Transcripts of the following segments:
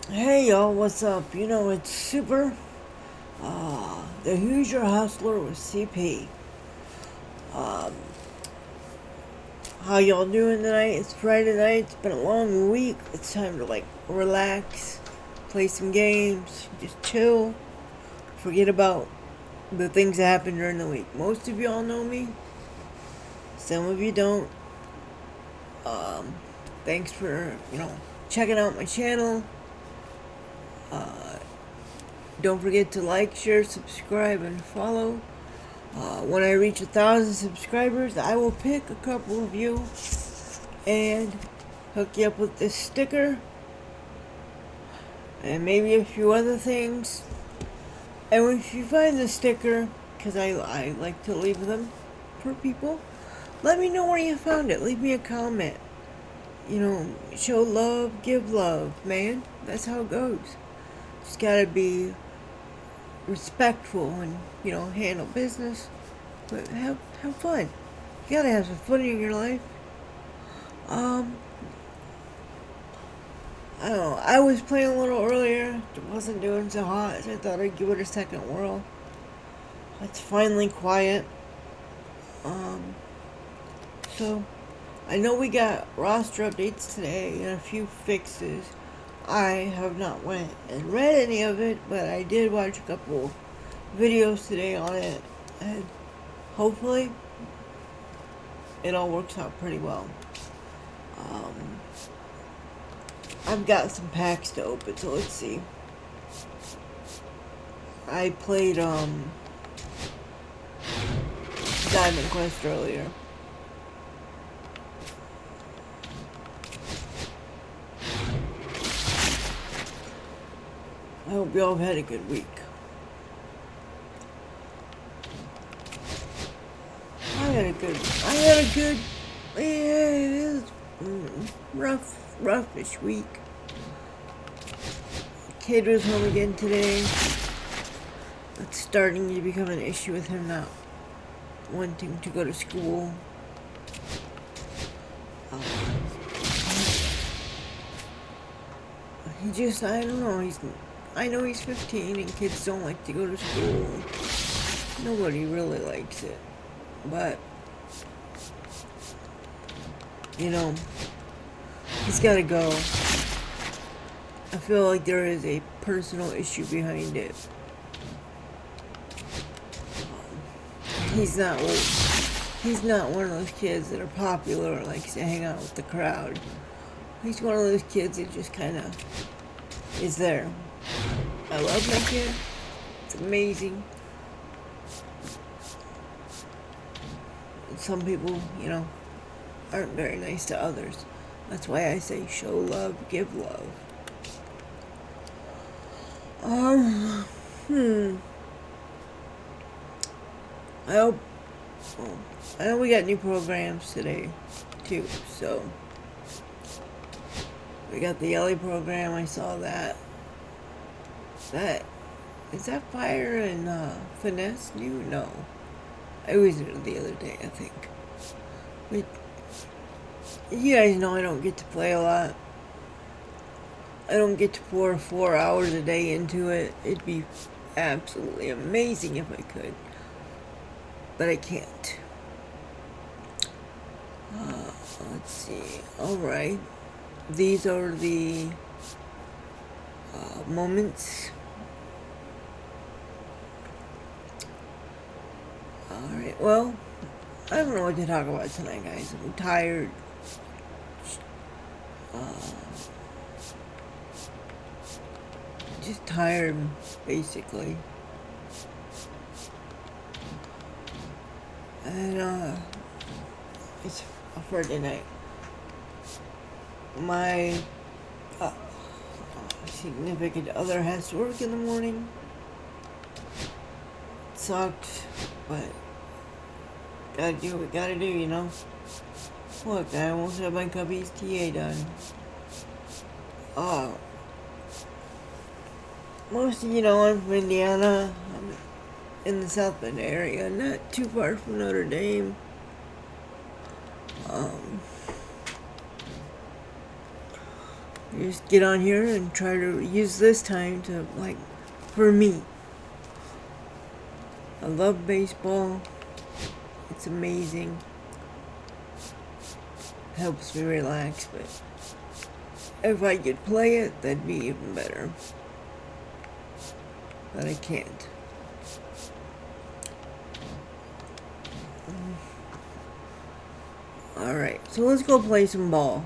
Hey y'all, what's up? It's Super, the Hoosier Hustler with CP. How y'all doing tonight? It's Friday night, it's been a long week. It's time to relax, play some games, just chill, forget about the things that happened during the week. Most of y'all know me, some of you don't. Um, Thanks for, checking out my channel. Don't forget to like, share, subscribe, and follow. When I reach 1,000 subscribers, I will pick a couple of you and hook you up with this sticker and maybe a few other things. And if you find the sticker, because I like to leave them for people, let me know where you found it. Leave me a comment. Show love, give love, man. That's how it goes. Just gotta be respectful and, handle business. But have fun. You gotta have some fun in your life. Um, I don't know. I was playing a little earlier. It wasn't doing so hot, so I thought I'd give it a second whirl. It's finally quiet. Um, so I know we got roster updates today and a few fixes. I have not went and read any of it, but I did watch a couple videos today on it, and hopefully it all works out pretty well. Um, I've got some packs to open, so let's see. I played Diamond Quest earlier. I hope y'all have had a good week. I had a good, yeah, it was roughish week. Kid was home again today. It's starting to become an issue with him not wanting to go to school. I don't know, I know he's 15 and kids don't like to go to school. Nobody really likes it. But, he's gotta go. I feel like there is a personal issue behind it. He's not one of those kids that are popular or likes to hang out with the crowd. He's one of those kids that just kind of is there. I love my kid. It's amazing. Some people, aren't very nice to others. That's why I say show love, give love. Um, hmm. I hope. Well, I know we got new programs today, too. So we got the Yelly program. I saw that. Is that Fire and Finesse new? No, I was there the other day. I think. But you guys know I don't get to play a lot. I don't get to pour 4 hours a day into it. It'd be absolutely amazing if I could. But I can't. Let's see. Alright. These are the moments. Alright, well, I don't know what to talk about tonight, guys. I'm tired. Just tired, basically. And, it's a Friday night. My significant other has to work in the morning. It sucks, but gotta do what we gotta do, Look, I almost have my cubby's TA done. Most of you know I'm from Indiana. I'm in the South Bend area, not too far from Notre Dame. just get on here and try to use this time to, like, for me. I love baseball. It's amazing. Helps me relax, but if I could play it, that'd be even better. But I can't. Alright, so let's go play some ball.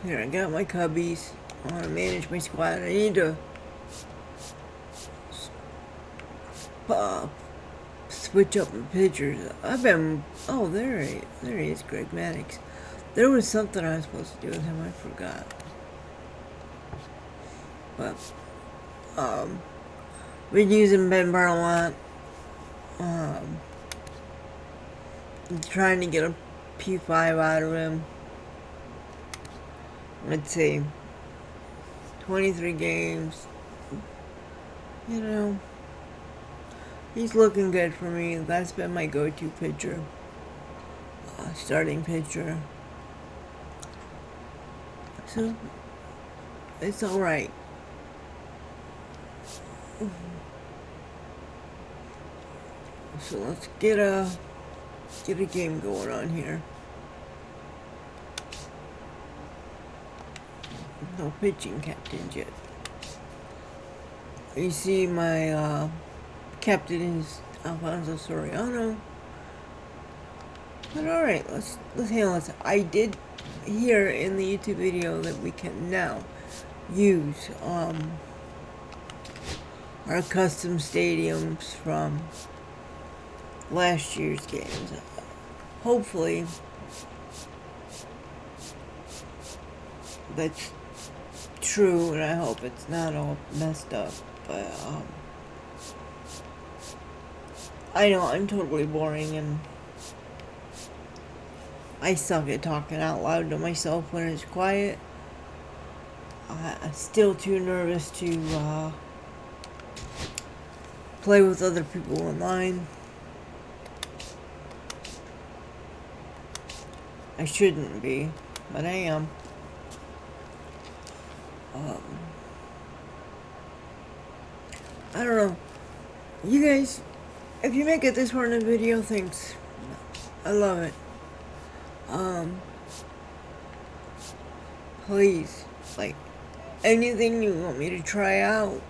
Here, I got my cubbies. I want to manage my squad. I need to switch up my pitchers. I've been... Oh, there he is, Greg Maddux. There was something I was supposed to do with him. I forgot. But, been using Ben Bar a lot. Trying to get a P5 out of him. Let's see. 23 games. You know, he's looking good for me. That's been my go-to pitcher. Starting pitcher. So, it's alright. So let's get a game going on here. No pitching captains yet. You see my captain is Alfonso Soriano. But alright, let's handle this. I did hear in the YouTube video that we can now use our custom stadiums from last year's games. Hopefully that's true, and I hope it's not all messed up, but I know I'm totally boring, and I suck at talking out loud to myself when it's quiet. I'm still too nervous to play with other people online. I shouldn't be, but I am. I don't know. You guys, if you make it this far in the video, thanks. I love it. Please, like, anything you want me to try out,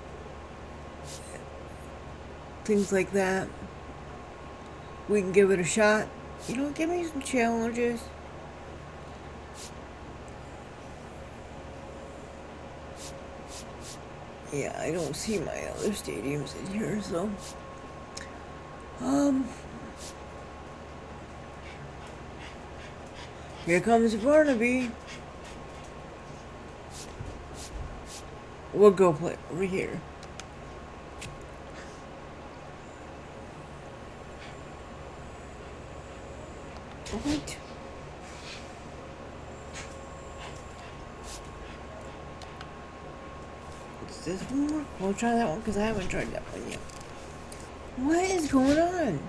things like that, we can give it a shot. You know, give me some challenges. Yeah, I don't see my other stadiums in here, so here comes Barnaby. We'll go play over here. What? Is this one more? We'll try that one because I haven't tried that one yet. What is going on?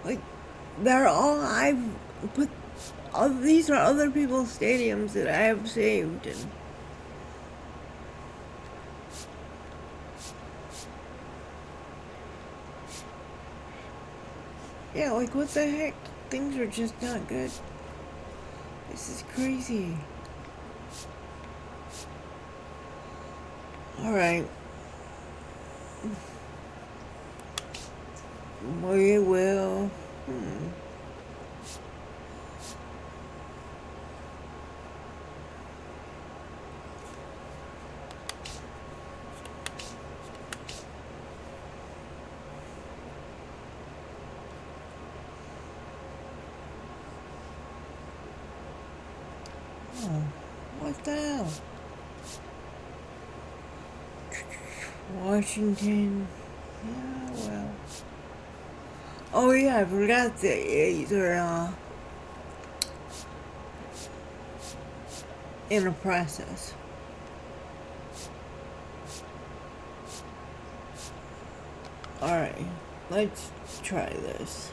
Like, they're all I've put. These are other people's stadiums that I have saved, and yeah, like, what the heck? Things are just not good. This is crazy. Alright. We will. Oh, what the hell? Washington. Yeah, well. Oh yeah, I forgot that they're in a process. Alright, let's try this.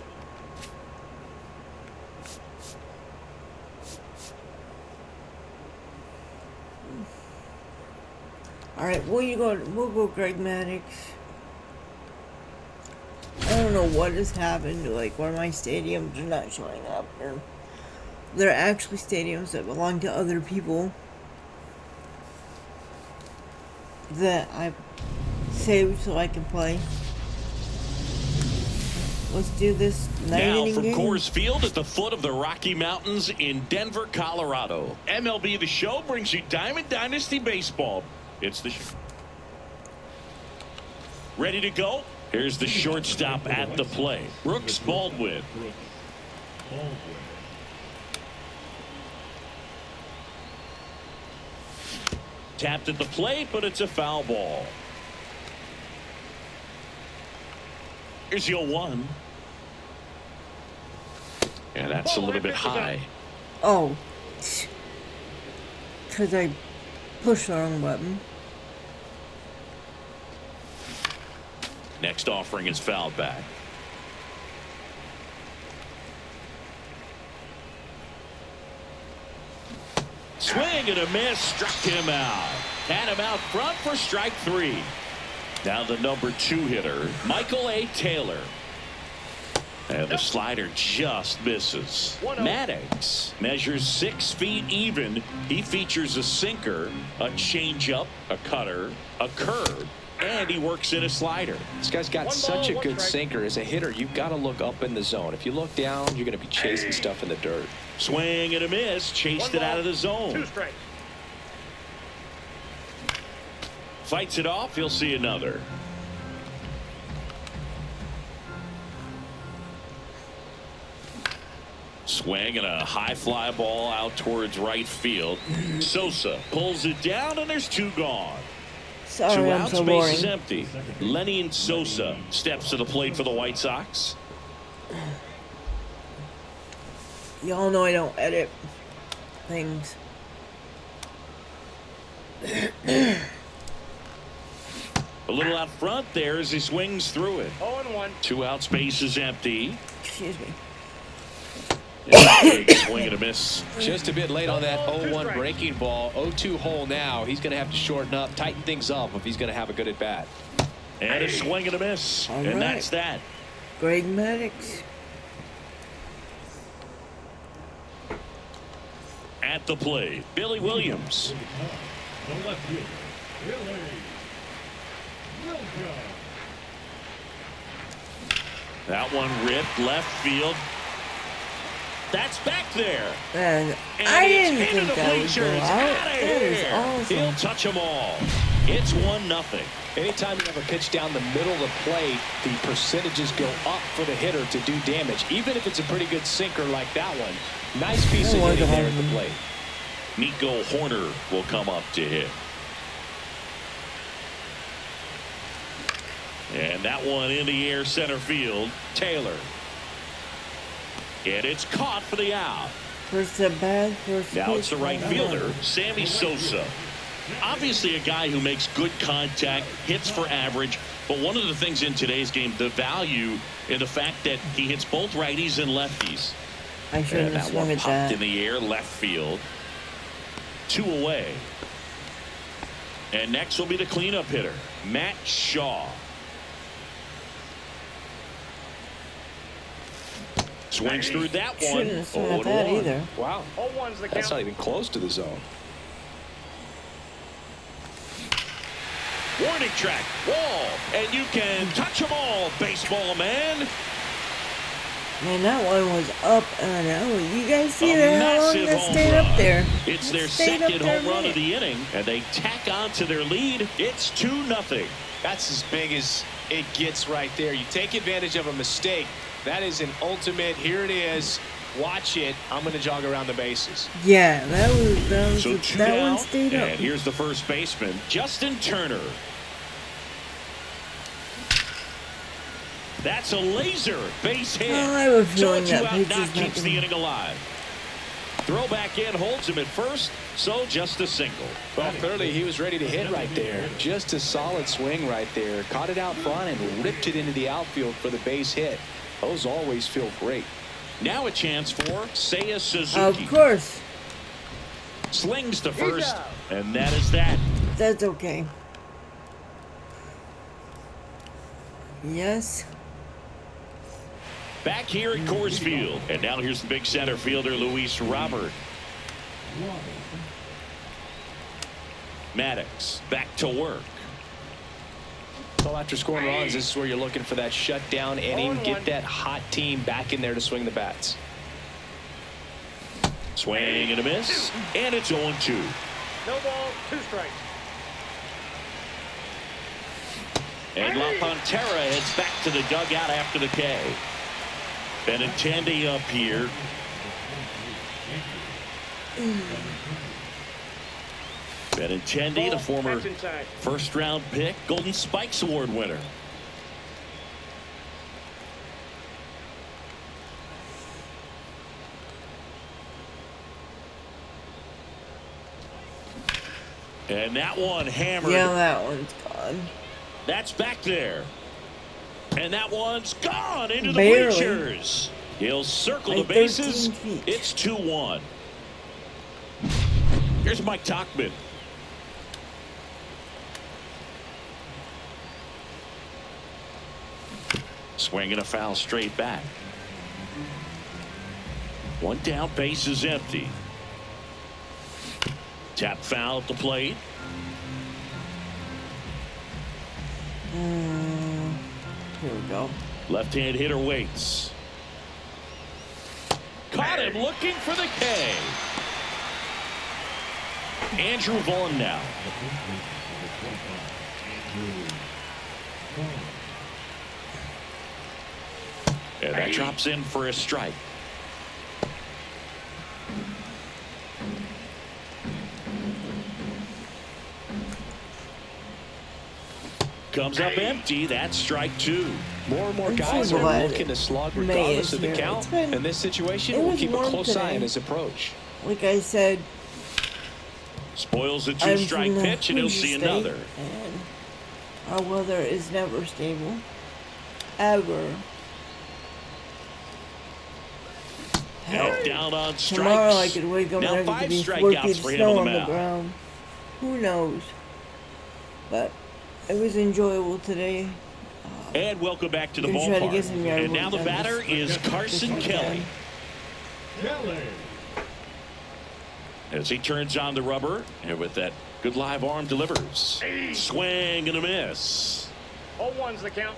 Alright, we'll go Greg Maddux. I don't know what has happened to like one of my stadiums are not showing up. They're actually stadiums that belong to other people that I saved so I can play. Let's do this now from game. Coors Field at the foot of the Rocky Mountains in Denver, Colorado. MLB The Show brings you Diamond Dynasty Baseball. It's the ready to go. Here's the shortstop at the plate, Brooks Baldwin. Tapped at the plate, but it's a foul ball. Here's your 1. And that's a little bit high. Oh. Because I pushed the wrong button. Next offering is fouled back. Swing and a miss, struck him out. Had him out front for strike 3. Now the number 2 hitter, Michael A. Taylor. And the slider just misses. Maddux measures 6 feet even. He features a sinker, a changeup, a cutter, a curve, and he works in a slider. This guy's got such a good sinker. As a hitter, you've got to look up in the zone. If you look down, you're going to be chasing stuff in the dirt. Swing and a miss, chased it out of the zone. 2 strikes. Fights it off, he'll see another. Swing and a high fly ball out towards right field. Sosa pulls it down, and there's 2 gone. Sorry, 2 I'm out, so space boring. is empty. Lenny and Sosa steps to the plate for the White Sox. Y'all know I don't edit things. A little out front there as he swings through it. 0-1. 2 out, space is empty. Excuse me. Big swing and a miss. Just a bit late on that 0-1 breaking ball. 0-2 hole now. He's going to have to shorten up, tighten things up if he's going to have a good at bat. And a swing and a miss. All and right. that's that. Greg Maddux. At the plate, Billy Williams. The left fielder, Billy Williams. That one ripped left field. That's back there. And And I it's didn't into think the that would go bleachers. out. Outta That is here. awesome. He'll touch them all. It's 1-0. Anytime you have a pitch down the middle of the plate, the percentages go up for the hitter to do damage, even if it's a pretty good sinker like that one. Nice piece of hitting there at the plate. Nico Horner will come up to hit. And that one in the air center field. Taylor. And it's caught for the out. First at bat, first Now pitch. it's the right fielder, Sammy Sosa. Obviously a guy who makes good contact, hits for average, but one of the things in today's game, the value in the fact that he hits both righties and lefties. I shouldn't And have that swung one at popped that. in the air, left field. 2 away. And next will be the cleanup hitter, Matt Shaw. Swings through that one. Shouldn't have swung at that 0-1. either. Wow. 0-1's the That's count. not even close to the zone. Warning track, wall, and you can touch them all, baseball man. Man, that one was up and out. You guys see A that? How long massive that home stayed run. up there? It's It their stayed up second there a home run of minute. the inning, and they tack on to their lead. It's 2-0. That's as big as it gets right there. You take advantage of a mistake. That is an ultimate. Here it is. Watch it. I'm going to jog around the bases. Yeah, So 2 that down, one stayed up. and here's the first baseman, Justin Turner. That's a laser base hit. Oh, I have a So feeling a that two-out pitch knock is not keeps the gonna... inning alive. Throw back in holds him at first, so just a single. Well, clearly he was ready to hit right there. Just a solid swing right there. Caught it out front and ripped it into the outfield for the base hit. Those always feel great. Now a chance for Seiya Of Suzuki. course. Slings to first, and that is that. That's okay. Yes. Back here at Coors Field, and now here's the big center fielder, Luis Robert. Maddux back to work. So after scoring runs, this is where you're looking for that shutdown inning. Get that hot team back in there to swing the bats. Swing and a miss, and it's 0-2. No ball, 2 strikes. And La Pantera heads back to the dugout after the K. Benintendi up here. Benintendi, the former first-round pick, Golden Spikes Award winner. And that one hammered. Yeah, that one's gone. That's back there. And that one's gone into the Barely. bleachers. He'll circle Like the bases. 13 feet. It's 2-1. Here's Mike Tauchman. Swinging a foul straight back. One down, base is empty. Tap foul at the plate. Here we go. Left-hand hitter waits. Caught him looking for the K. Andrew Vaughn now. And that drops in for a strike. Comes up empty. That's strike 2. More and more I'm guys so are glad looking to slug May regardless is of the here. count. It's been- In this situation, it we'll was keep a warm close eye today. on his approach. Like I said, Spoils the I'm 2-strike from the pitch, and he'll Hoosier see State, another. And our weather is never stable. Ever. And down on strikes. Tomorrow I could wake up Now and there 5 could be 4 strikeouts feet of for him snow on on the the mound. ground. Who knows? But it was enjoyable today. And welcome back to the Gonna try to ballpark. get some yard And now work the done batter this is Carson Kelly. Kelly. As he turns on the rubber, and with that good live arm delivers. Swing and a miss. 0-1's the count.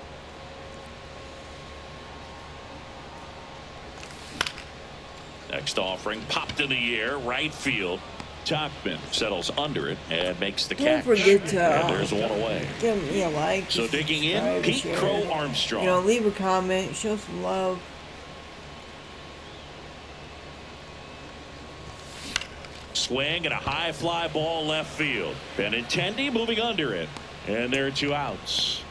Next offering popped in the air, right field. Tauchman settles under it and makes the Don't catch. forget to And there's one away. give me a like. So digging in, subscribe, Pete share. Crow Armstrong. You know, leave a comment, show some love. Swing and a high fly ball left field. Benintendi moving under it. And there are 2 outs.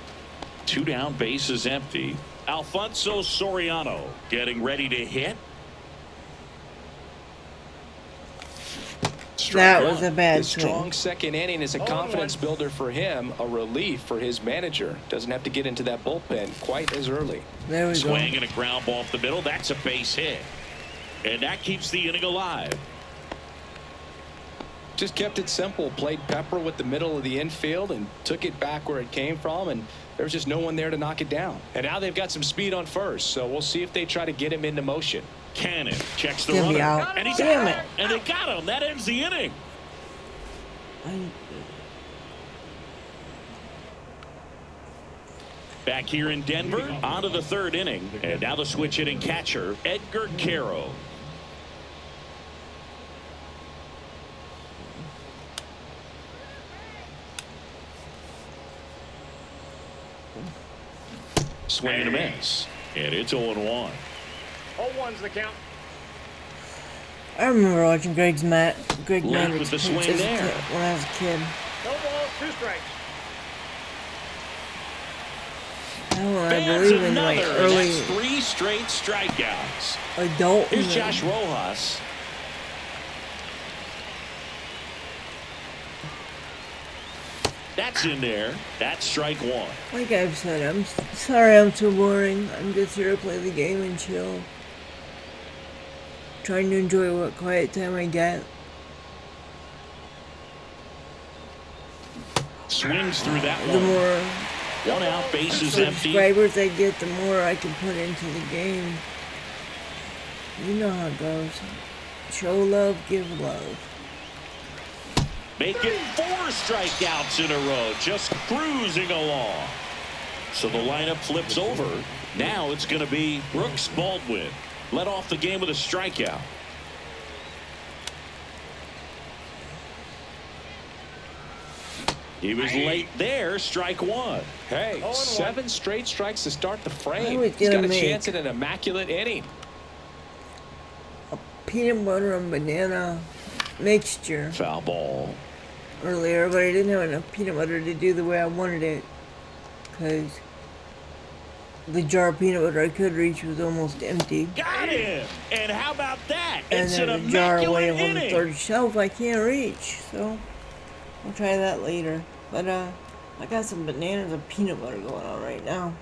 2 down, base is empty. Alfonso Soriano getting ready to hit. That was a The bad strong swing. second inning is a confidence builder for him, a relief for his manager. Doesn't have to get into that bullpen quite as early. There we go. Swing and a ground ball up the middle. That's a base hit. And that keeps the inning alive. Just kept it simple. Played Pepper with the middle of the infield and took it back where it came from, and there was just no one there to knock it down. And now they've got some speed on first, so we'll see if they try to get him into motion. Cannon checks the Get runner. me out. And he's Damn out. it. And they got him. That ends the inning. Back here in Denver, on to the 3rd inning. And now the switch hitting catcher, Edgar Caro. Swing and a miss. And it's 0-1. 0-1's the count. I remember watching Greg Late Maddux with the pitch swing as a there. kid, when I was a kid. No ball, 2 strikes. Hell, I That's believe in my another. early That's 3 straight strikeouts. adult. Here's Josh Rojas. That's in there. That's strike 1. Like I've said, I'm sorry I'm so boring. I'm just here to play the game and chill. Trying to enjoy what quiet time I get. Swings through that The one. more 1 out, bases empty. subscribers I get, the more I can put into the game. You know how it goes. Show love, give love. Making 4 strikeouts in a row, just cruising along. So the lineup flips over. Now it's going to be Brooks Baldwin. Led off the game with a strikeout. He was late there, strike 1. Hey, 0-1. 7 straight strikes to start the I frame. was He's got gonna a make chance at an immaculate inning. peanut butter and banana mixture Foul ball. earlier, but I didn't have enough peanut butter to do the way I wanted it. Because the jar of peanut butter I could reach was almost empty. Got him! And how about that? And It's an there's a jar away immaculate on the inning. third shelf I can't reach. So I'll try that later. But I got some bananas and peanut butter going on right now.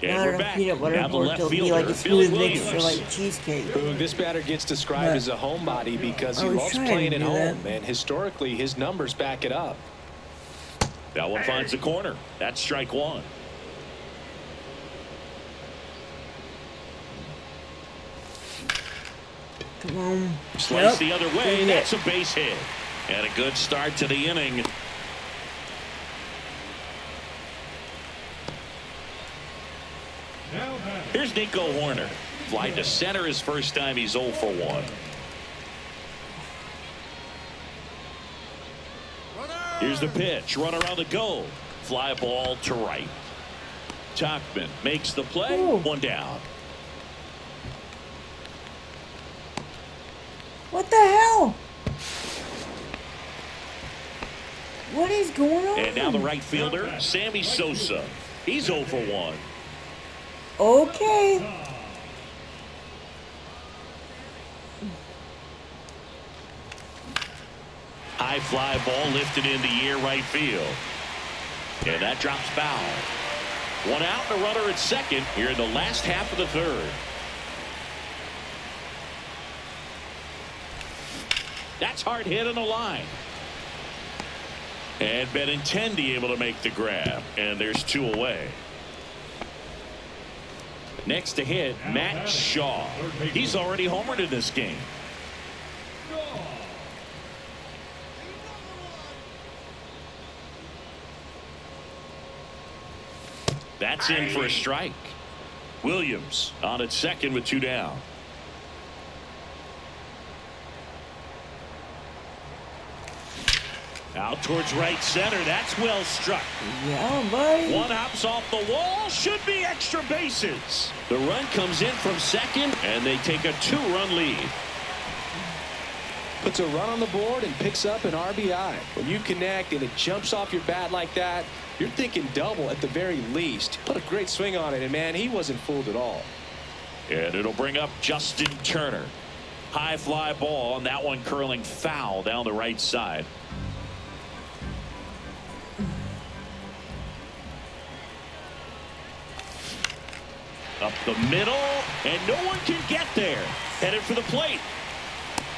And Not we're enough back. peanut butter Now the for it left to be fielder, like a Billy smooth mixture Williams. like cheesecake. Boog, this batter gets described But as a homebody because I he was loves trying to playing at do home, that. and historically his numbers back it up. That one finds the corner. That's strike 1. Come on. Slice Yep. the other way. Good That's hit. a base hit. And a good start to the inning. Now batting. Here's Nico Horner. Fly to center his first time. He's 0 for 1. Here's the pitch. Runner on the go. Fly ball to right. Tachman makes the play. Ooh. 1 down. What the hell? What is going on? And now the right fielder, Sammy Sosa. He's 0 for 1. Okay. High fly ball lifted in the air right field. And that drops foul. 1 out and a runner at second here in the last half of the third. That's hard hit on the line. And Benintendi able to make the grab. And there's 2 away. Next to hit, Matt Shaw. He's already homered in this game. That's in for a strike. Williams on at second with 2 down. Out towards right center. That's well struck. Yeah, buddy. 1 hops off the wall. Should be extra bases. The run comes in from second, and they take a 2-run lead. Puts a run on the board and picks up an RBI. When you connect and it jumps off your bat like that, you're thinking double at the very least. Put a great swing on it, and man, he wasn't fooled at all. And it'll bring up Justin Turner. High fly ball, and that one curling foul down the right side. Up the middle, and no one can get there. Headed for the plate.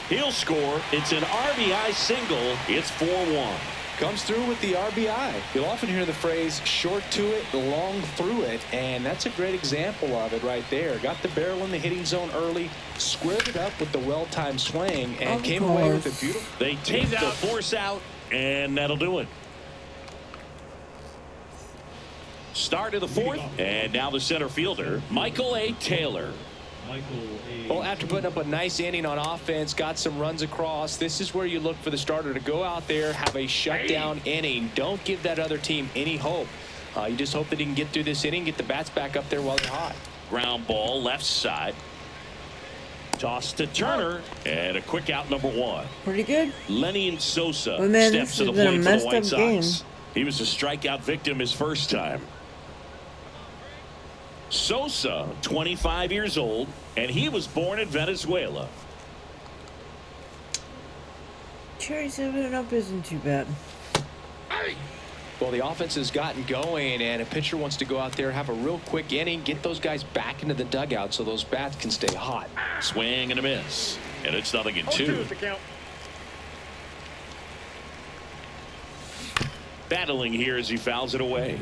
He'll score. It's an RBI single. It's 4-1. Comes through with the RBI. You'll often hear the phrase short to it, long through it, and that's a great example of it right there. Got the barrel in the hitting zone early, squared it up with the well-timed swing, and Of came away with a course. beautiful. They take the force out, and that'll do it. Start of the 4th, and now the center fielder, Michael A. Taylor. Well, after putting up a nice inning on offense, got some runs across, this is where you look for the starter to go out there, have a shutdown inning. Don't give that other team any hope. You just hope that he can get through this inning, get the bats back up there while they're hot. Ground ball, left side. Toss to Turner, and a quick out, number 1. Pretty good. Lenny and Sosa Well, man, steps this to the has been a plate for the messed White up game. Sox. He was a strikeout victim his first time. Sosa, 25 years old, and he was born in Venezuela. Cherry 7-up isn't too bad. Well, the offense has gotten going, and a pitcher wants to go out there, have a real quick inning, get those guys back into the dugout so those bats can stay hot. Swing and a miss, and it's 0-2. 0-2 is the count. Battling here as he fouls it away.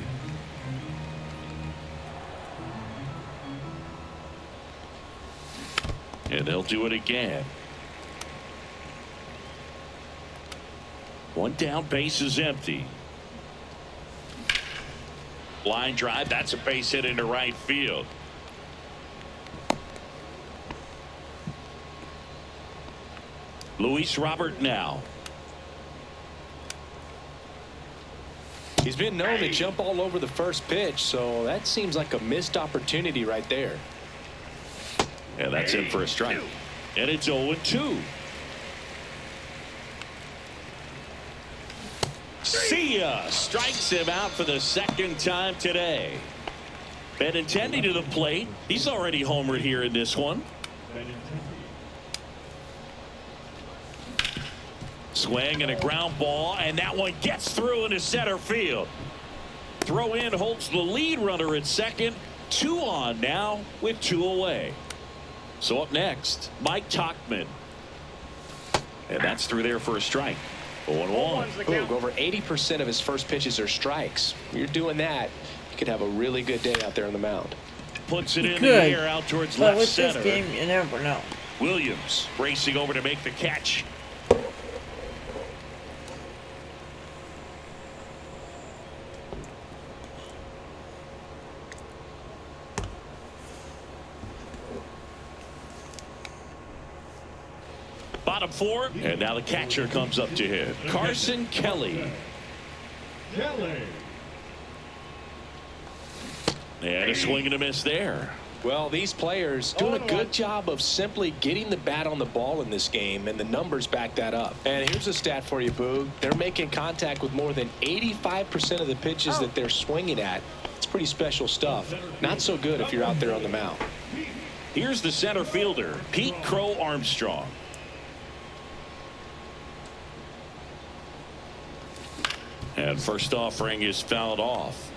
And they'll do it again. One down, base is empty. Line drive, that's a base hit into right field. Luis Robert now. He's been known to jump all over the first pitch, so that seems like a missed opportunity right there. And that's in for a strike. And it's 0-2. See ya. Strikes him out for the second time today. Benintendi to the plate. He's already homered here in this one. Swing and a ground ball, and that one gets through into center field. Throw in holds the lead runner at second. 2 on now with 2 away. So up next, Mike Tauchman. And that's through there for a strike. 0-1. Boog, over 80% of his first pitches are strikes. You're doing that, you could have a really good day out there on the mound. Puts it in the air out towards but left with center. this game, you never know. Williams racing over to make the catch. Bottom 4, and now the catcher comes up to hit. Carson Kelly. And a swing and a miss there. Well, these players doing a good job of simply getting the bat on the ball in this game, and the numbers back that up. And here's a stat for you, Boog. They're making contact with more than 85% of the pitches that they're swinging at. It's pretty special stuff. Not so good if you're out there on the mound. Here's the center fielder, Pete Crow Armstrong. And first offering is fouled off.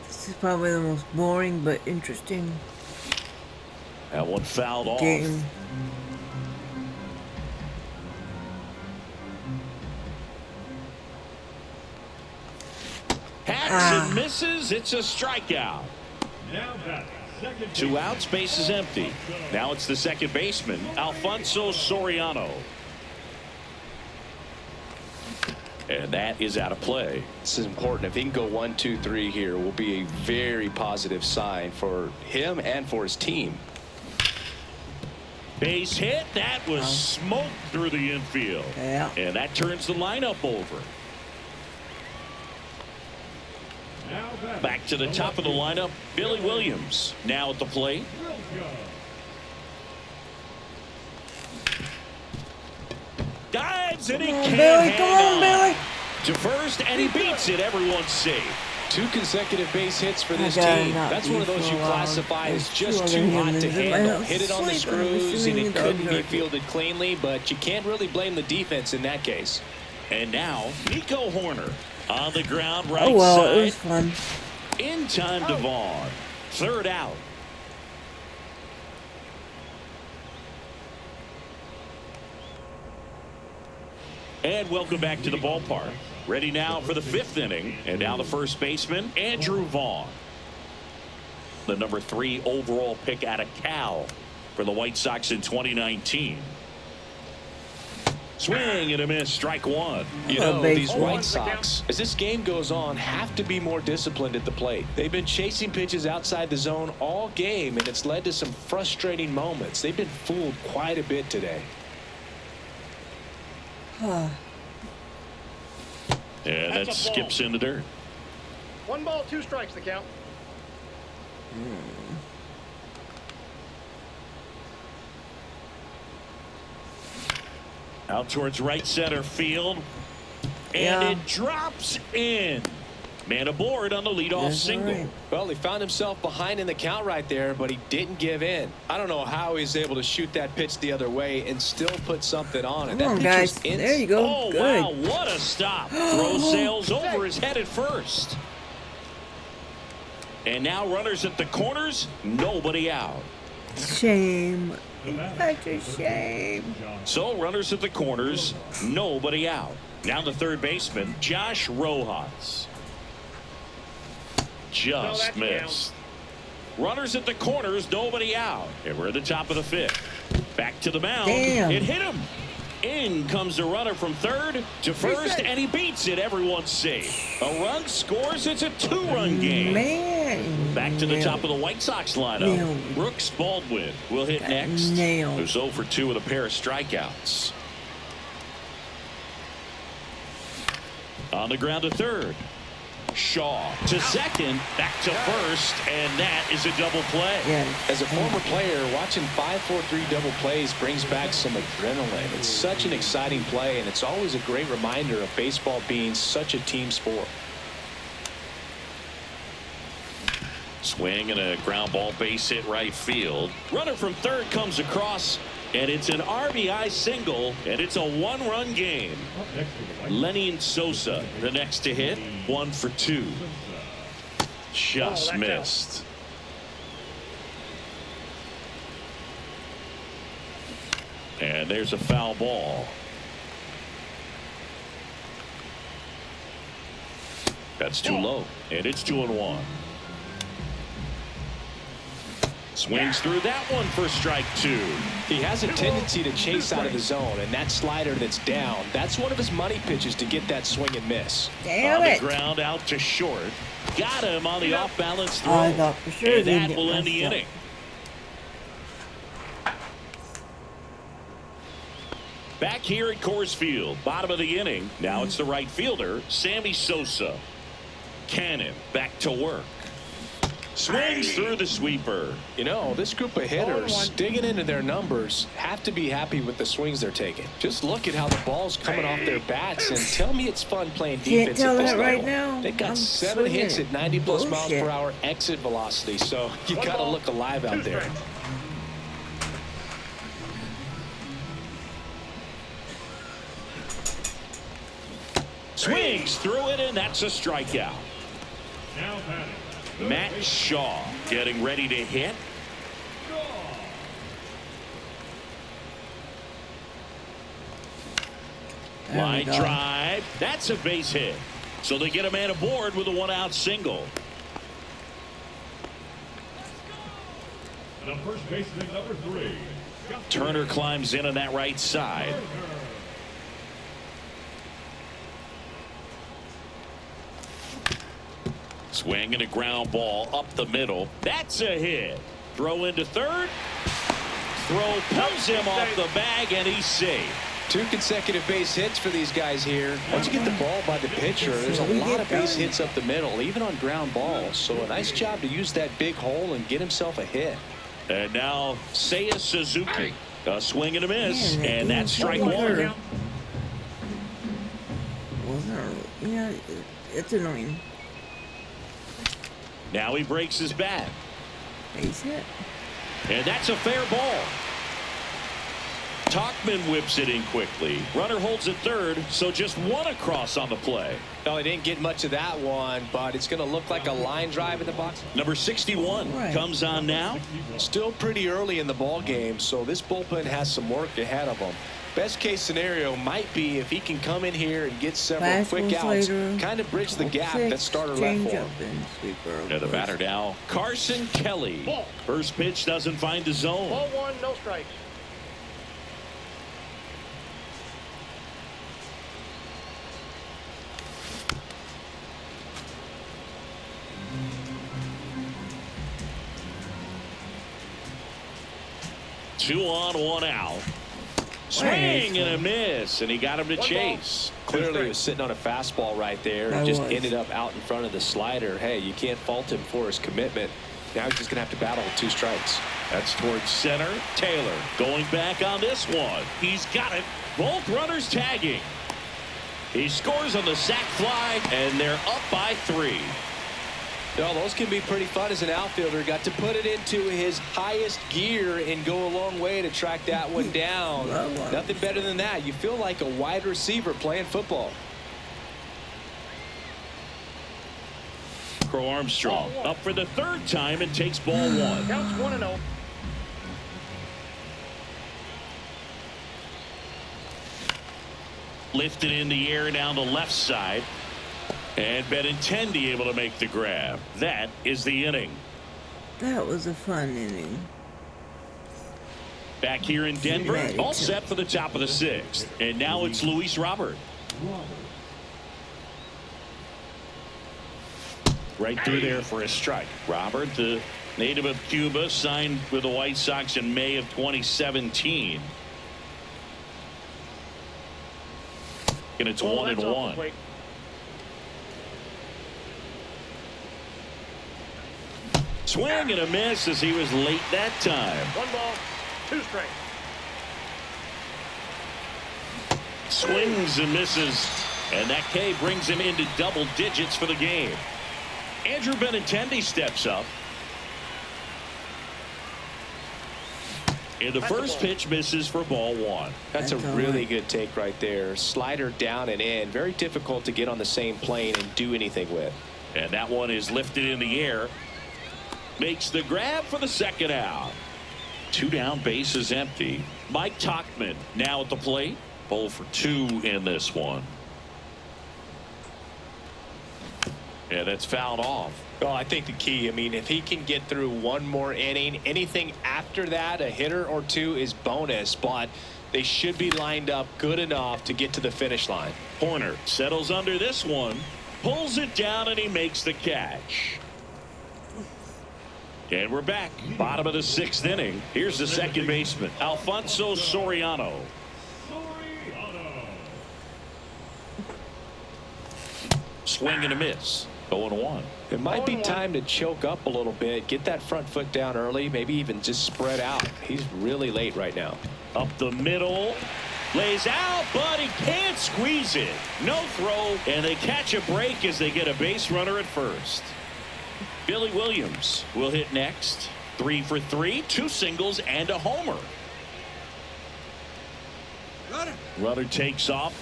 This is probably the most boring but interesting That one fouled game. off. Hacks and misses. It's a strikeout. Now back. 2 outs, base is empty. Now it's the second baseman, Alfonso Soriano. And that is out of play. This is important. If he can go 1, 2, 3 here, will be a very positive sign for him and for his team. Base hit. That was smoked through the infield. Yeah. And that turns the lineup over. Back to the top of the lineup, Billy Williams now at the plate. Dives and he can't hang on. To first, and he beats it. Everyone's safe. 2 consecutive base hits for this team. That's one of those you classify as just too hot to handle. Hit it on the screws, and it couldn't be fielded cleanly, but you can't really blame the defense in that case. And now, Nico Horner on the ground right Oh well, side. it was fun. In time to Vaughn. 3rd out. And welcome back to the ballpark. Ready now for the 5th inning. And now the first baseman, Andrew Vaughn. The number 3 overall pick out of Cal for the White Sox in 2019. Swing and a miss, strike 1. You know, these White Sox, as this game goes on, have to be more disciplined at the plate. They've been chasing pitches outside the zone all game, and it's led to some frustrating moments. They've been fooled quite a bit today. And that skips in the dirt. 1 ball, 2 strikes the count. Out towards right center field. And Yeah. it drops in. Man aboard on the leadoff That's single. right. Well, he found himself behind in the count right there, but he didn't give in. I don't know how he's able to shoot that pitch the other way and still put something on it. Come That on, pitcher's guys. There you go. Oh, Good. wow, what a stop. Throw sails over his head at first. And now runners at the corners, nobody out. Shame. Such a shame. So runners at the corners, nobody out. Now the third baseman, Josh Rojas. Just missed. Runners at the corners, nobody out. And we're at the top of the fifth. Back to the mound. Damn. It hit him. In comes the runner from third to first, and he beats it. Everyone's safe. A run scores. It's a two-run game. Man. Back to the top of the White Sox lineup. Nailed. Brooks Baldwin will hit next. Nailed. Who's 0 for 2 with a pair of strikeouts. On the ground to third. Shaw to second, back to first, and that is a double play. Yeah. As a former player, watching 5-4-3 double plays brings back some adrenaline. It's such an exciting play, and it's always a great reminder of baseball being such a team sport. Swing and a ground ball base hit right field. Runner from third comes across, and it's an RBI single, and it's a one-run game. Lenny and Sosa, the next to hit, 1 for 2. Just missed. And there's a foul ball. That's too low, and it's 2-1. Swings through that one for strike 2. He has a tendency to chase out of the zone, and that slider that's down, that's one of his money pitches to get that swing and miss. Damn On it. the ground out to short. Got him on the off-balance throw. I thought for sure and they'd that get will end messed the up. inning. Back here at Coors Field, bottom of the inning. Now it's the right fielder, Sammy Sosa. Cannon back to work. Swings through the sweeper. You know, this group of hitters digging into their numbers have to be happy with the swings they're taking. Just look at how the ball's coming off their bats, and tell me it's fun playing Can't defense tell at this that right level. now. They've got I'm 7 hits swinging. at 90+ miles Bullshit. per hour exit velocity, so you got to look alive out there. Swings through it, and that's a strikeout. Now batting. Matt Shaw getting ready to hit. There we Line go. drive. That's a base hit. So they get a man aboard with a one-out single. And on first baseman, number 3. Turner climbs in on that right side. Swing and a ground ball up the middle. That's a hit. Throw into third. Throw pulls him off the bag, and he's safe. 2 consecutive base hits for these guys here. Once you get the ball by the pitcher, there's a lot of base hits up the middle, even on ground balls. So a nice job to use that big hole and get himself a hit. And now Seiya Suzuki. A swing and a miss, Man, and that's strike wasn't 1. her- wasn't her- Yeah, it's annoying. Now he breaks his bat. Base hit. And that's a fair ball. Tauchman whips it in quickly. Runner holds at third, so just one across on the play. No, he didn't get much of that one, but it's going to look like a line drive in the box. Number 61 Right. comes on now. Still pretty early in the ball game, so this bullpen has some work ahead of them. Best case scenario might be if he can come in here and get several quick Fastballs outs, later. kind of bridge the gap that starter left Change for up him. and sweeper. of And the course. batter now, Carson Kelly. Ball. First pitch doesn't find the zone. Ball 1, no strikes. Two on, one out. Swing and a miss, and he got him to chase. Clearly he was sitting on a fastball right there I and just was. ended up out in front of the slider. Hey, you can't fault him for his commitment. Now he's just going to have to battle with 2 strikes. That's towards center. Taylor going back on this one. He's got it. Both runners tagging. He scores on the sac fly, and they're up by 3. Well, those can be pretty fun as an outfielder. Got to put it into his highest gear and go a long way to track that one down. Nothing better than that. You feel like a wide receiver playing football. Crow Armstrong up for the 3rd time and takes ball 1. Counts 1-0. Lifted in the air down the left side. And Benintendi able to make the grab. That is the inning. That was a fun inning. Back here in Denver, all set for the top of the 6th. And now it's Luis Robert. Right through there for a strike. Robert, the native of Cuba, signed with the White Sox in May of 2017. And it's 1-1. Swing and a miss as he was late that time. 1 ball, 2 strikes. Swings and misses. And that K brings him into double digits for the game. Andrew Benintendi steps up. And the first pitch misses for ball 1. That's a really good take right there. Slider down and in. Very difficult to get on the same plane and do anything with. And that one is lifted in the air. Makes the grab for the 2nd out. 2 down, base is empty. Mike Tauchman now at the plate. 0 for 2 in this one. Yeah, that's fouled off. Well, I think the key, I mean, if he can get through one more inning, anything after that, a hitter or 2 is bonus, but they should be lined up good enough to get to the finish line. Horner settles under this one, pulls it down, and he makes the catch. And we're back. Bottom of the 6th inning. Here's the second baseman, Alfonso Soriano. Swing and a miss. 0-1. It might be time to choke up a little bit, get that front foot down early, maybe even just spread out. He's really late right now. Up the middle. Lays out, but he can't squeeze it. No throw, and they catch a break as they get a base runner at first. Billy Williams will hit next. 3 for 3, 2 singles and a homer. Runner takes off,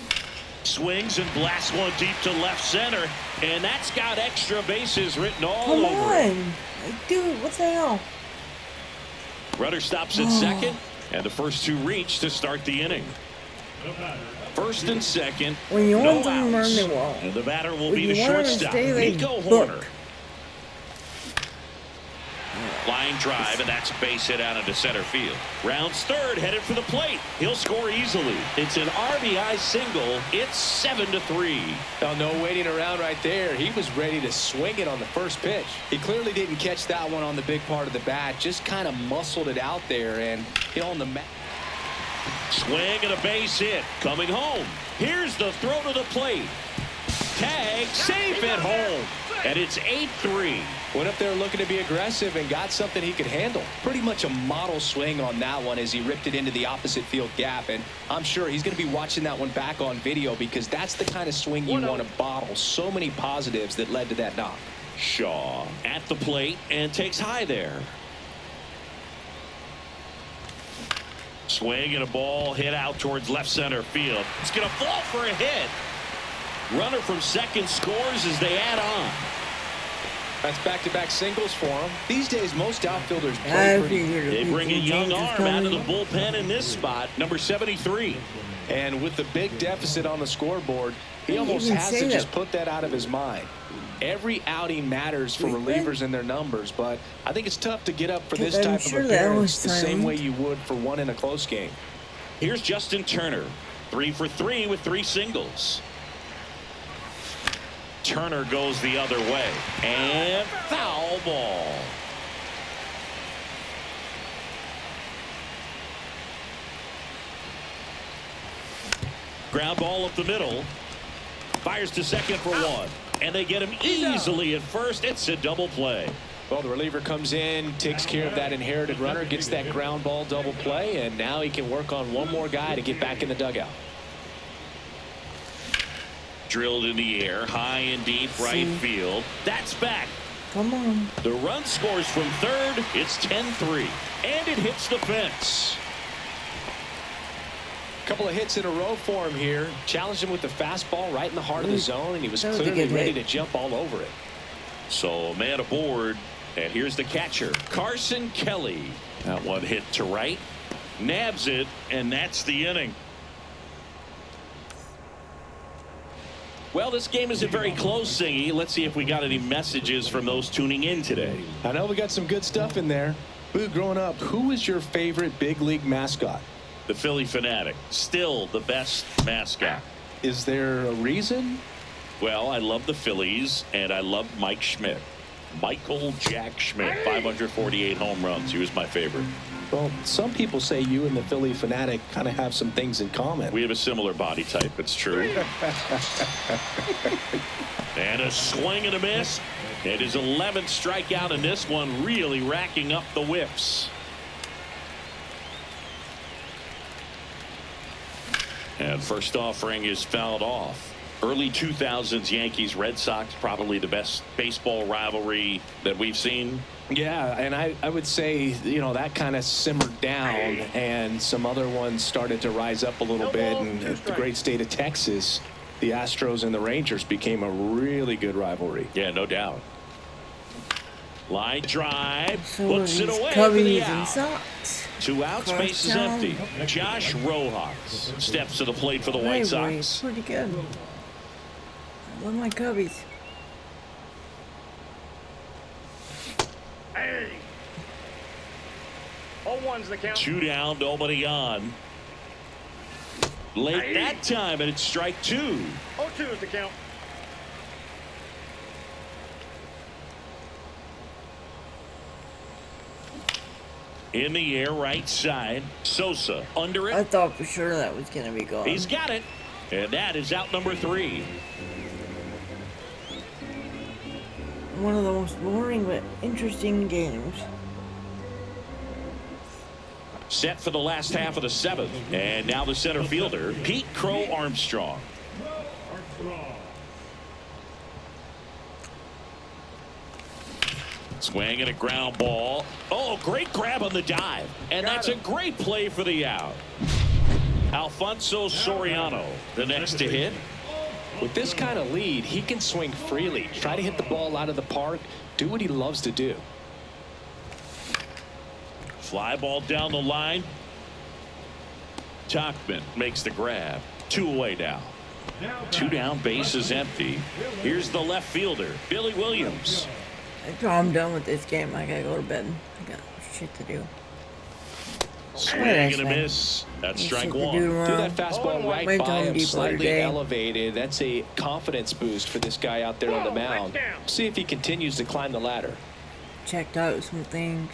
swings and blasts one deep to left center, and that's got extra bases written all over it. Come on, dude, what the hell? Runner stops at second, and the first 2 reach to start the inning. First and second, When you no want them to outs. run, they won't. And the batter will When be the you want them to shortstop, stay, they Nico book. Horner. Line drive, and that's a base hit out into center field. Rounds third, headed for the plate. He'll score easily. It's an RBI single. It's 7-3. Now, no waiting around right there. He was ready to swing it on the first pitch. He clearly didn't catch that one on the big part of the bat. Just kind of muscled it out there and hit on the mat. Swing and a base hit. Coming home. Here's the throw to the plate. Tag, safe at home. And it's 8-3. Went up there looking to be aggressive and got something he could handle. Pretty much a model swing on that one as he ripped it into the opposite field gap. And I'm sure he's going to be watching that one back on video because that's the kind of swing you want to bottle. So many positives that led to that knock. Shaw at the plate and takes high there. Swing and a ball hit out towards left center field. It's going to fall for a hit. Runner from second scores as they add on. That's back-to-back singles for him. These days, most outfielders play pretty. They bring a young arm out of the bullpen in this spot, number 73. And with the big deficit on the scoreboard, he almost has to just put that out of his mind. Every outing matters for relievers and their numbers, but I think it's tough to get up for this type of appearance the same way you would for one in a close game. Here's Justin Turner, 3 for 3 with 3 singles. Turner goes the other way, and foul ball. Ground ball up the middle. Fires to second for 1. And they get him easily at first. It's a double play. Well, the reliever comes in, takes care of that inherited runner, gets that ground ball double play, and now he can work on one more guy to get back in the dugout. Drilled in the air, high and deep right field. That's back. Come on. The run scores from third. It's 10-3. And it hits the fence. Couple of hits in a row for him here. Challenged him with the fastball right in the heart of the zone, and he was That was a clearly good ready hit. to jump all over it. So man aboard. And here's the catcher, Carson Kelly. That one hit to right. Nabs it, and that's the inning. Well, this game isn't very close, Singy. Let's see if we got any messages from those tuning in today. I know we got some good stuff in there. Boo, growing up, who was your favorite big league mascot? The Philly Fanatic, still the best mascot. Is there a reason? Well, I love the Phillies, and I love Mike Schmidt. Michael Jack Schmidt, 548 home runs. He was my favorite. Well, some people say you and the Philly Fanatic kind of have some things in common. We have a similar body type. It's true. And a swing and a miss. It is 11th strikeout in this one, really racking up the whiffs. And first offering is fouled off. Early 2000s Yankees Red Sox, probably the best baseball rivalry that we've seen. Yeah, and I would say, you know, that kind of simmered down, and some other ones started to rise up a little bit. And the great state of Texas, the Astros and the Rangers became a really good rivalry. Yeah, no doubt. Line drive, So puts it these away for the Cubbies and out. Sox. 2 outs, Cross base is town. empty. Josh Rojas steps to the plate for the White Rivalry is Sox. pretty good. I love my Cubbies. Hey. 0-1's the count. 2 down, nobody on. Late that time, and it's strike 2. 0-2 is the count. In the air, right side. Sosa under I it. thought for sure that was going to be gone. He's got it. And that is out number 3. One of the most boring but interesting games. Set for the last half of the 7th. And now the center fielder, Pete Crow Armstrong. Armstrong. Swing and a ground ball. Oh, great grab on the dive. And that's a great play for the out. Alfonso Soriano, the next to hit. With this kind of lead, he can swing freely, try to hit the ball out of the park, do what he loves to do. Fly ball down the line. Tachman makes the grab. 2 away now. 2 down, base is empty. Here's the left fielder, Billy Williams. I'm done with this game. I gotta go to bed. I got shit to do. Swing What did I and a say? miss. That's Shit strike to 1. do Do tomorrow. that fastball right Wait by till I'm him, deeper slightly today. elevated. That's a confidence boost for this guy out there on the mound. See if he continues to climb the ladder. Checked out some things.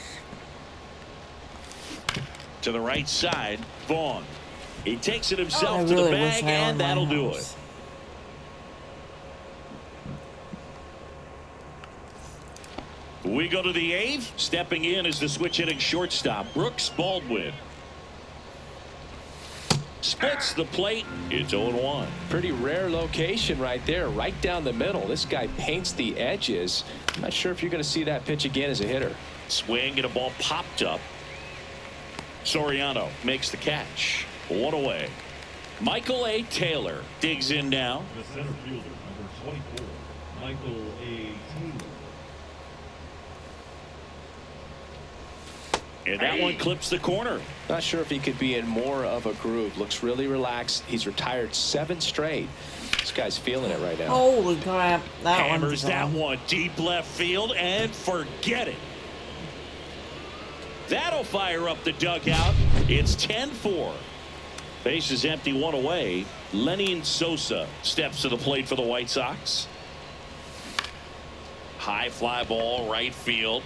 To the right side, Vaughn. He takes it I himself to really the wish bag, I and owned my that'll do house. it. We go to the 8th. Stepping in is the switch hitting shortstop, Brooks Baldwin. Splits the plate. It's 0-1. Pretty rare location right there, right down the middle. This guy paints the edges. I'm not sure if you're going to see that pitch again as a hitter. Swing and a ball popped up. Soriano makes the catch. 1 away. Michael A. Taylor digs in now. The center fielder, number 24, Michael A. Taylor. And that one clips the corner. Not sure if he could be in more of a groove. Looks really relaxed. He's retired 7 straight. This guy's feeling it right now. Holy crap. That Hammers one's that gone. one deep left field and forget it. That'll fire up the dugout. It's 10-4. Base is empty, 1 away. Lenin Sosa steps to the plate for the White Sox. High fly ball, right field.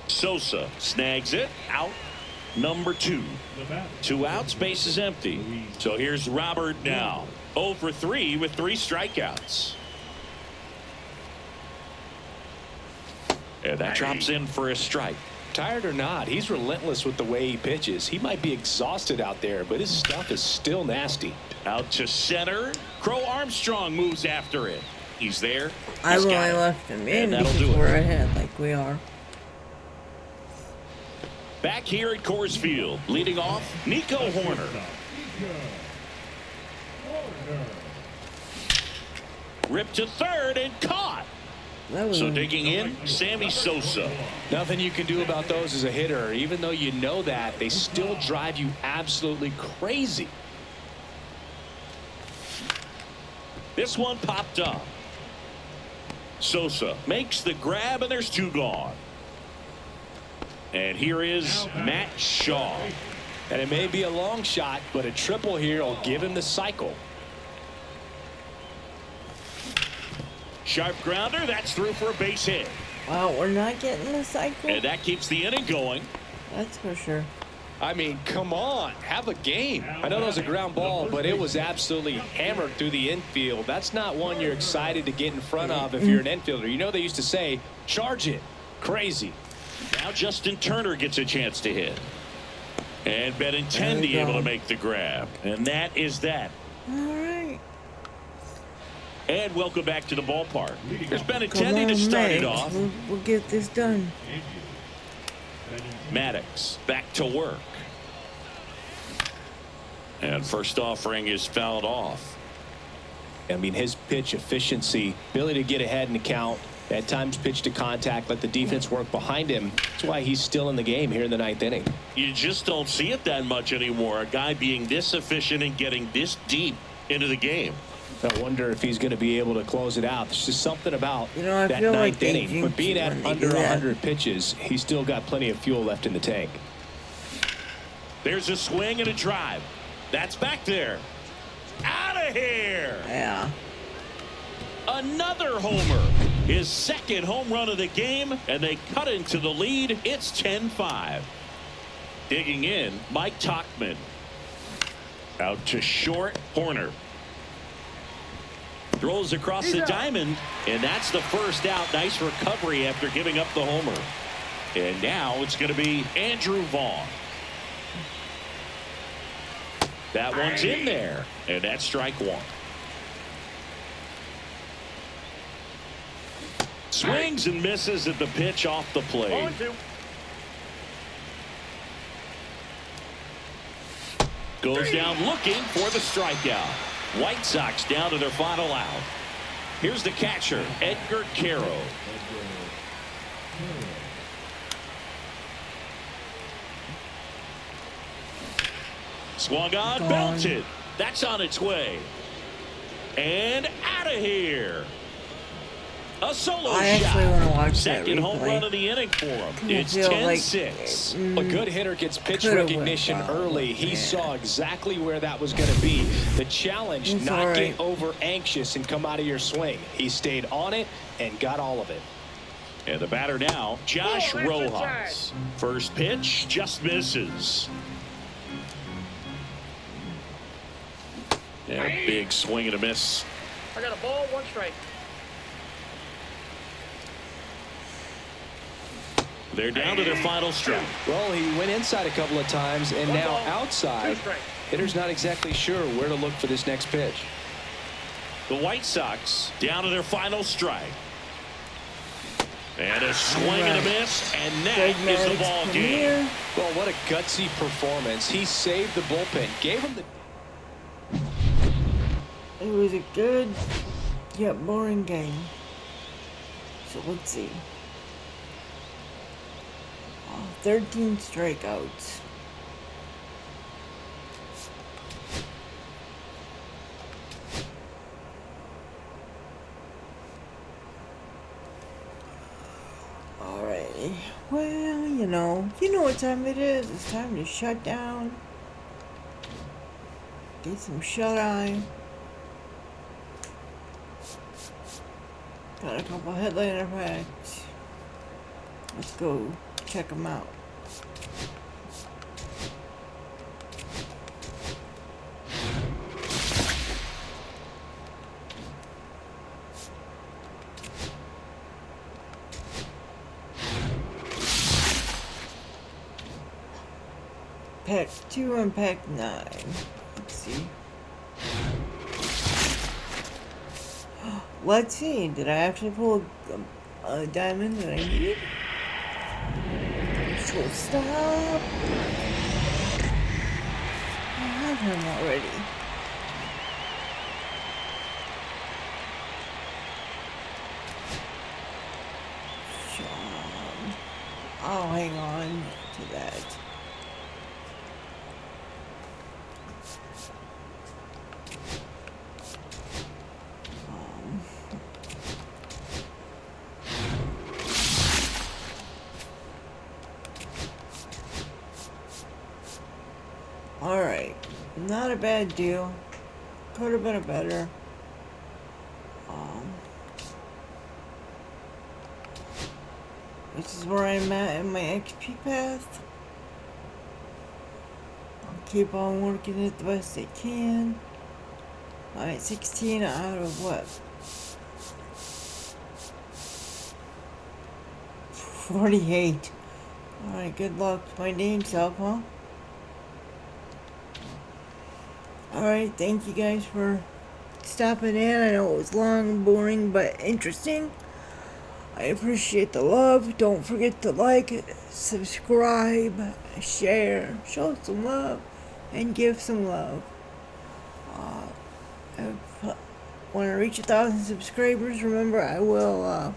Sosa snags it. Out number 2. 2 outs, base is empty. So here's Robert now. 0 for 3 with 3 strikeouts. And that drops in for a strike. Tired or not, he's relentless with the way he pitches. He might be exhausted out there, but his stuff is still nasty. Out to center. Crow Armstrong moves after it. He's there. I He's only got it. left him in And that'll because do it. we're ahead like we are. Back here at Coors Field, leading off, Nico Horner. Ripped to third and caught. That was So digging in, Sammy Sosa. Nothing you can do about those as a hitter. Even though you know that, they still drive you absolutely crazy. This one popped up. Sosa makes the grab, and there's 2 gone. And here is Matt Shaw. And it may be a long shot, but a triple here will give him the cycle. Sharp grounder, that's through for a base hit. wow, we're not getting the cycle. And that keeps the inning going. That's for sure. I mean, come on, have a game. I know that was a ground ball, but it was absolutely hammered through the infield. That's not one you're excited to get in front of if you're an infielder. You know they used to say, charge it. Crazy. Now Justin Turner gets a chance to hit. And Benintendi able to make the grab. And that is that. All right. And welcome back to the ballpark. There's Come Benintendi on, to start it Max. off. We'll get this done. Maddux back to work. And first offering is fouled off. I mean, his pitch efficiency, ability to get ahead in the count, at times pitch to contact, let the defense work behind him. That's why he's still in the game here in the 9th inning. You just don't see it that much anymore. A guy being this efficient and getting this deep into the game. I wonder if he's going to be able to close it out. There's just something about You know, I that feel like 9th they inning. jinx But being you at when they under do that. 100 pitches, he's still got plenty of fuel left in the tank. There's a swing and a drive. That's back there. Out of here. Yeah. Another homer. His second home run of the game, and they cut into the lead. It's 10-5. Digging in, Mike Tauchman. Out to short, Horner. Throws across the diamond, and that's the first out. Nice recovery after giving up the homer. And now it's going to be Andrew Vaughn. That one's in there, and that's strike 1. Swings and misses at the pitch off the plate. 0-2. Goes down looking for the strikeout. White Sox down to their final out. Here's the catcher, Edgar Caro. Swung on, Gone. belted. That's on its way. And out of here. A solo I actually shot. want to watch that Second home replay. run of the inning for him. I It's feel like 10-6. A good hitter gets pitch Could've went recognition foul, early. He man. saw exactly where that was going to be. The challenge, It's not all right. get over anxious and come out of your swing. He stayed on it and got all of it. And the batter now, Josh Rojas. First pitch just misses. And a big swing and a miss. I got a ball, 1 strike. They're down to their final strike. Well, he went inside a couple of times, and One now ball, 2 outside. strikes. Hitter's not exactly sure where to look for this next pitch. The White Sox down to their final strike. And a swing and a miss, and that Greg is the Maddux, ball come game. here. Well, what a gutsy performance. He saved the bullpen, gave him the... It was a good yet boring game. So let's see. 13 strikeouts. Alrighty. Well, you know what time it is. It's time to shut down. Get some shut-eye. Got a couple headliner packs. Let's go check them out. pack 2 and pack 9. Let's see. Let's see. Did I actually pull a diamond that I needed? Shortstop. I have him already. Sean. I'll hang on to that. Alright, not a bad deal. Could have been a better. This is where I'm at in my XP path. I'll keep on working it the best I can. Alright, 16 out of what? 48. Alright, good luck to my name self, huh? Alright, thank you guys for stopping in. I know it was long, boring, but interesting. I appreciate the love. Don't forget to like, subscribe, share, show some love, and give some love. When I reach 1,000 subscribers, remember I will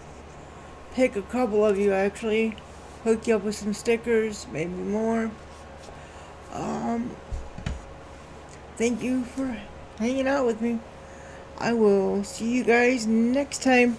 pick a couple of you actually, hook you up with some stickers, maybe more. Thank you for hanging out with me. I will see you guys next time.